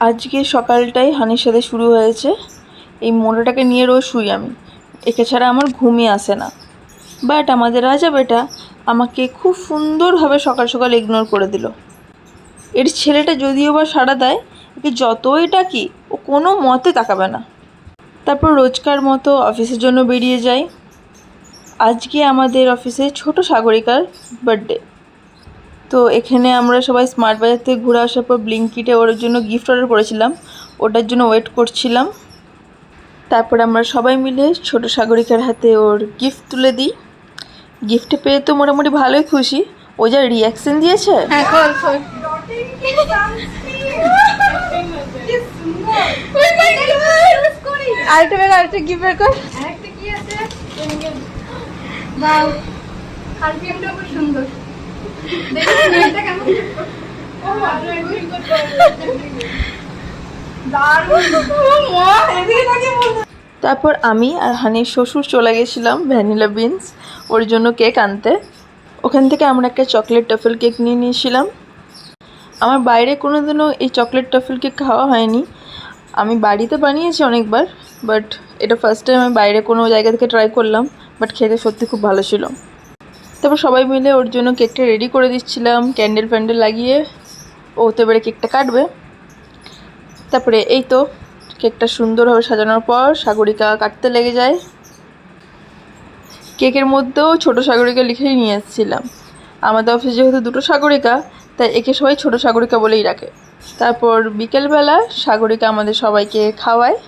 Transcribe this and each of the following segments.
আজকে সকালটাই হানির সাথে শুরু হয়েছে। এই মোটাটাকে নিয়ে রোজ শুই আমি, একে ছাড়া আমার ঘুমই আসে না। বাট আমাদের রাজা বেটা আমাকে খুব সুন্দরভাবে সকাল সকাল ইগনোর করে দিল। এর ছেলেটা যদিও বা সাড়া দেয়, একে যতই ডাকি ও কোনো মতে তাকাবে না। তারপর রোজকার মতো অফিসের জন্য বেরিয়ে যাই। আজকে আমাদের অফিসে ছোট সাগরিকার বার্থডে। তো এখানে আমরা সবাই স্মার্ট বাজার থেকে ঘুরে আসার পর ব্লিঙ্কিটে ওর জন্য গিফট অর্ডার করেছিলাম, ওটার জন্য ওয়েট করছিলাম। তারপর আমরা সবাই মিলে ছোট সাগরিকার হাতে ওর গিফট তুলে দিই। গিফট পেয়ে তো মোটামুটি ভালোই খুশি। ও যা রিয়াকশন দিয়েছে, আরেকটা গিফট বের কর। সুন্দর তারপর আমি আর হানির শ্বশুর চলে গেছিলাম ভ্যানিলা বিনস ওর জন্য কেক আনতে। ওখান থেকে আমরা একটা চকলেট টফেল কেক নিয়ে নিয়েছিলাম। আমার বাইরে কোনোদিনও এই চকলেট টফেল কেক খাওয়া হয়নি। আমি বাড়িতে বানিয়েছি অনেকবার, বাট এটা ফার্স্ট টাইম আমি বাইরে কোনো জায়গা থেকে ট্রাই করলাম। বাট খেতে সত্যি খুব ভালো ছিল। তারপর সবাই মিলে ওর জন্য কেকটা রেডি করে দিচ্ছিলাম, ক্যান্ডেল ফ্যান্ডেল লাগিয়ে। ও তো এবারে কেকটা কাটবে। তারপরে এই তো কেকটা সুন্দরভাবে সাজানোর পর সাগরিকা কাটতে লেগে যায়। কেকের মধ্যেও ছোট সাগরিকা লিখেই নিয়ে এসেছিলাম। আমাদের অফিসে যেহেতু দুটো সাগরিকা, তাই একে সবাই ছোট সাগরিকা বলেই রাখে। তারপর বিকেলবেলা সাগরিকা আমাদের সবাইকে খাওয়ায়,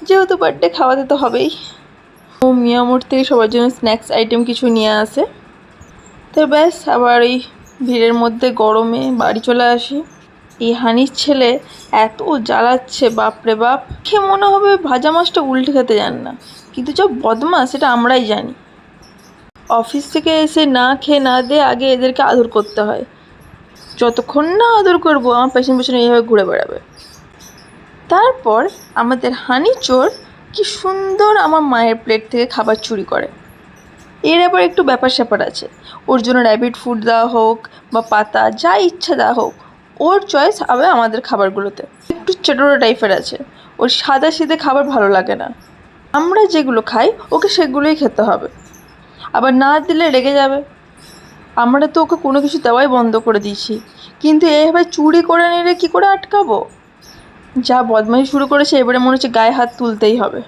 যেহেতু বার্থডে খাওয়াতে তো হবেই। ও মিয়ামোড় থেকে সবার জন্য স্ন্যাক্স আইটেম কিছু নিয়ে আসে। তো ব্যাস আবার এই ভিড়ের মধ্যে গরমে বাড়ি চলে আসি। এই হানির ছেলে এত জ্বালাচ্ছে, বাপরে বাপ। খেয়ে মনে হবে ভাজা মাছটা উল্টে খেতে জান না, কিন্তু যা বদমাস সেটা আমরাই জানি। অফিস থেকে এসে না খেয়ে না দিয়ে আগে এদেরকে আদর করতে হয়। যতক্ষণ না আদর করবো আমার পেছন পেছনে এইভাবে ঘুরে বেড়াবে। তারপর আমাদের হানি চোর কি সুন্দর আমার মায়ের প্লেট থেকে খাবার চুরি করে। এর আবার একটু ব্যাপার স্যাপার আছে। ওর জন্য র্যাবিট ফুড দেওয়া হোক বা পাতা, যা ইচ্ছা দেওয়া হোক, ওর চয়েস হবে আমাদের খাবারগুলোতে। একটু চেটোরা টাইপের আছে, ওর সাদা সিধে খাবার ভালো লাগে না। আমরা যেগুলো খাই ওকে সেগুলোই খেতে হবে, আবার না দিলে রেগে যাবে। আমরা তো ওকে কোনো কিছু দেওয়াই বন্ধ করে দিয়েছি, কিন্তু এইভাবে চুরি করে নিলে কী করে আটকাবো? যা বদমাইশি শুরু করেছে, এবারে মনে হচ্ছে গায়ে হাত তুলতেই হবে।